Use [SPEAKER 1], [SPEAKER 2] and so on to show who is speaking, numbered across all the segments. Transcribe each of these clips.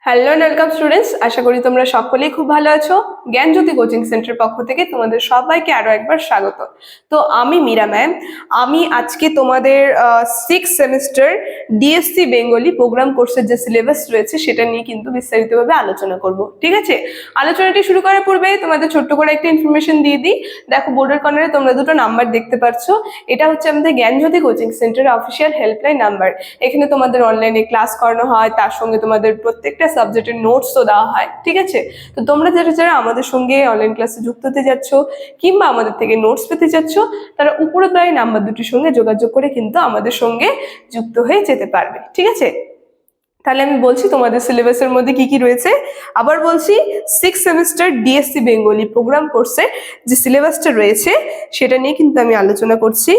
[SPEAKER 1] Hello and welcome students, আশা করি তোমরা সকলেই খুব ভালো আছো। জ্ঞানজ্যোতি কোচিং সেন্টার পক্ষ থেকে তোমাদের সবাইকে আরো একবার স্বাগত। তো আমি মীরা ম্যাম, আমি আজকে তোমাদের 6th semester DSC Bengali programme কোর্সের যে সিলেবাস রয়েছে সেটা নিয়ে কিন্তু বিস্তারিতভাবে আলোচনা করব। ঠিক আছে, আলোচনাটি শুরু করার পূর্বে তোমাদের ছোট্ট করে একটা ইনফরমেশন দিয়ে দিই। দেখো বোর্ডের কর্নারে তোমরা দুটো নাম্বার দেখতে পাচ্ছ, এটা হচ্ছে আমাদের জ্ঞানজ্যোতি কোচিং সেন্টারের অফিসিয়াল হেল্পলাইন নাম্বার। এখানে তোমাদের অনলাইনে ক্লাস করানো হয়, তার সঙ্গে তোমাদের প্রত্যেকটা সাবজেক্টের নোটসও দেওয়া হয়। ঠিক আছে, তো তোমরা যারা আমাদের সঙ্গে অনলাইন ক্লাসে যুক্ত হতে যাচ্ছ কিংবা আমাদের থেকে নোটস পেতে যাচ্ছ, তারা উপরে দেওয়া নাম্বার দুটির সঙ্গে যোগাযোগ করে কিন্তু আমাদের সঙ্গে যুক্ত হয়ে যেতে পারবে। ঠিক আছে, তাহলে আমি বলছি তোমাদের সিলেবাসের মধ্যে কি কি রয়েছে। আবার বলছি, 6th semester DSC Bengali programme কোর্সে যে সিলেবাসটা রয়েছে সেটা নিয়ে কিন্তু আমি আলোচনা করছি।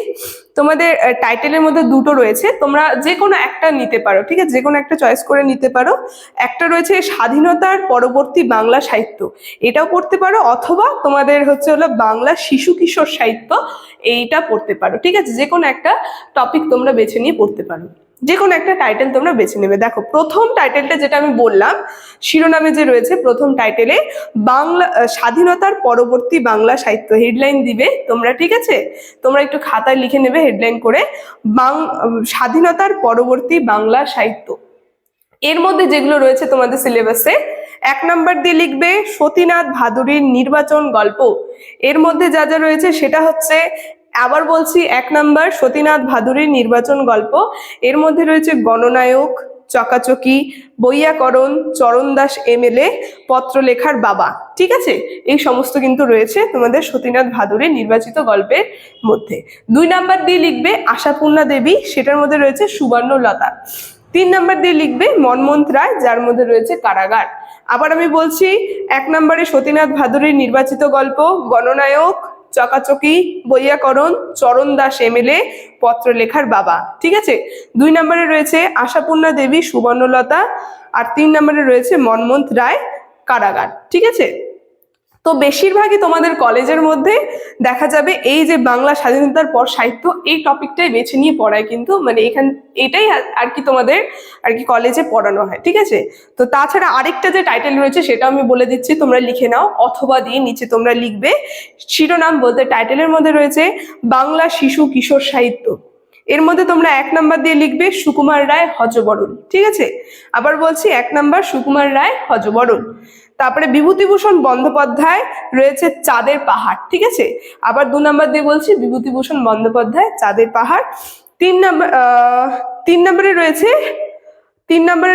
[SPEAKER 1] তোমাদের টাইটেলের মধ্যে দুটো রয়েছে, তোমরা যে কোনো একটা নিতে পারো। ঠিক আছে, যে কোনো একটা চয়েস করে নিতে পারো। একটা রয়েছে স্বাধীনতার পরবর্তী বাংলা সাহিত্য, এটাও পড়তে পারো, অথবা তোমাদের হলো বাংলা শিশু কিশোর সাহিত্য, এইটা পড়তে পারো। ঠিক আছে, যে কোনো একটা টপিক তোমরা বেছে নিয়ে পড়তে পারো, যে কোনো একটা টাইটেল তোমরা বেছে নেবে। দেখো প্রথম টাইটেলটা যেটা আমি বললাম, শিরোনামে যে রয়েছে প্রথম টাইটেলে বাংলা স্বাধীনতার পরবর্তী বাংলা সাহিত্য হেডলাইন দিবে তোমরা। ঠিক আছে, তোমরা একটু খাতায় লিখে নেবে হেডলাইন করে, স্বাধীনতার পরবর্তী বাংলা সাহিত্য। এর মধ্যে যেগুলো রয়েছে তোমাদের সিলেবাসে, 1 নাম্বার দিয়ে লিখবে সতীনাথ ভাদুড়ীর নির্বাচন গল্প। এর মধ্যে যা যা রয়েছে সেটা হচ্ছে, আবার বলছি, 1 নাম্বার সতীনাথ ভাদুড়ীর নির্বাচন গল্প। এর মধ্যে রয়েছে গণনায়ক, চকাচকি, বৈয়াকরণ, চরণ দাস এমএলএ, পত্রলেখার বাবা। ঠিক আছে, এই সমস্ত কিন্তু রয়েছে তোমাদের সতীনাথ ভাদুড়ীর নির্বাচিত গল্পের মধ্যে। 2 নাম্বার দিয়ে লিখবে আশাপূর্ণা দেবী, সেটার মধ্যে রয়েছে সুবর্ণলতা। 3 নাম্বার দিয়ে লিখবে মনমোহন রায়, যার মধ্যে রয়েছে কারাগার। আবার আমি বলছি, 1 নম্বরে সতীনাথ ভাদুড়ীর নির্বাচিত গল্প, গণনায়ক, চকাচকি, বৈয়াকরণ, চরণ দাস এমএলএ, পত্রলেখার বাবা। ঠিক আছে, 2 নম্বরে রয়েছে আশাপূর্ণা দেবী, সুবর্ণলতা, আর 3 নম্বরে রয়েছে মনমোহন রায়, কারাগার। ঠিক আছে, তো বেশিরভাগই তোমাদের কলেজের মধ্যে দেখা যাবে এই যে বাংলা স্বাধীনতার পর সাহিত্য, এই টপিকটাই বেছে নিয়ে পড়ায় কিন্তু, মানে এটাই আর কি তোমাদের আর কি কলেজে পড়ানো হয়। ঠিক আছে, তো তাছাড়া আরেকটা যে টাইটেল রয়েছে সেটা আমি বলে দিচ্ছি, তোমরা লিখে নাও, অথবা দিয়ে নিচে তোমরা লিখবে শিরোনাম বলতে টাইটেলের মধ্যে রয়েছে বাংলা শিশু কিশোর সাহিত্য। এর মধ্যে তোমরা 1 নাম্বার দিয়ে লিখবে সুকুমার রায় হযবরল। ঠিক আছে, আবার বলছি 1 নাম্বার সুকুমার রায় হযবরল। তারপরে বিভূতিভূষণ বন্দ্যোপাধ্যায় রয়েছে চাঁদের পাহাড়। ঠিক আছে, আবার 2 নাম্বার দিয়ে বলছি বিভূতিভূষণ বন্দ্যোপাধ্যায় চাঁদের পাহাড়। 3 নম্বরে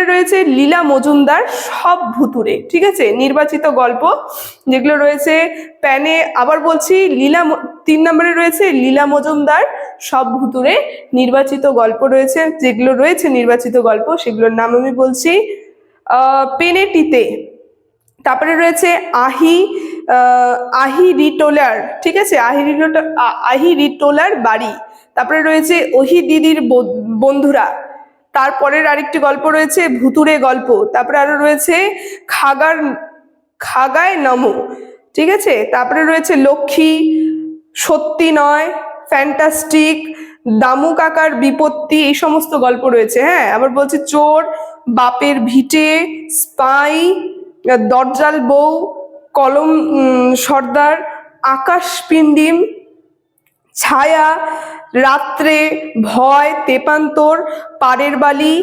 [SPEAKER 1] রয়েছে লীলা মজুমদার সব ভুতুরে। ঠিক আছে, নির্বাচিত গল্প যেগুলো রয়েছে প্যানে। আবার বলছি 3 নম্বরে রয়েছে লীলা মজুমদার সব ভুতুরে নির্বাচিত গল্প রয়েছে, যেগুলো রয়েছে নির্বাচিত গল্প সেগুলোর নাম আমি বলছি পেনেটিতে। তারপরে রয়েছে আহি রিটোলার। ঠিক আছে, আহি রিটোলার বাড়ি। তারপরে রয়েছে ওহি দিদির বন্ধুরা। তারপরের আরেকটি গল্প রয়েছে ভুতুরে গল্প। তারপরে আরো রয়েছে খাগায় নমো। ঠিক আছে, তারপরে রয়েছে লক্ষ্মী, সত্যি নয়, ফ্যান্টাস্টিক, দামু কাকার বিপত্তি, এই সমস্ত গল্প রয়েছে। হ্যাঁ, আবার বলছে চোর, বাপের ভিটে, স্পাই, দরজাল বউ, কলম সর্দার, আকাশ পিণ্ডিম, ছায়া, রাত্রে, ভয়, তেপান্তর, পাড়ের বালি,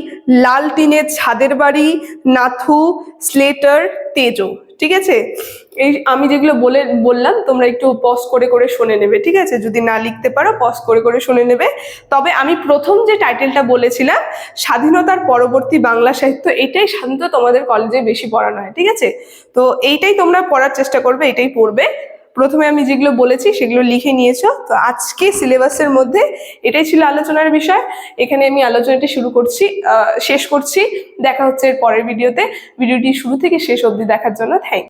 [SPEAKER 1] লাল টিনের ছাদের বাড়ি, নাথু, স্লেটার, তেজো। ঠিক আছে, এই আমি যেগুলো বললাম তোমরা একটু পজ করে করে শুনে নেবে। ঠিক আছে, যদি না লিখতে পারো পজ করে করে শুনে নেবে। তবে আমি প্রথম যে টাইটেলটা বলেছিলাম স্বাধীনতার পরবর্তী বাংলা সাহিত্য, এটাই সাধারণত তোমাদের কলেজে বেশি পড়ানো হয়। ঠিক আছে, তো এইটাই তোমরা পড়ার চেষ্টা করবে, এটাই পড়বে। প্রথমে আমি যেগুলো বলেছি সেগুলো লিখে নিয়েছো। তো আজকে সিলেবাসের মধ্যে এটাই ছিল আলোচনার বিষয়। এখানে আমি আলোচনাটি শেষ করছি। দেখা হচ্ছে এর পরের ভিডিওতে। ভিডিওটি শুরু থেকে শেষ অবধি দেখার জন্য থ্যাংক ইউ।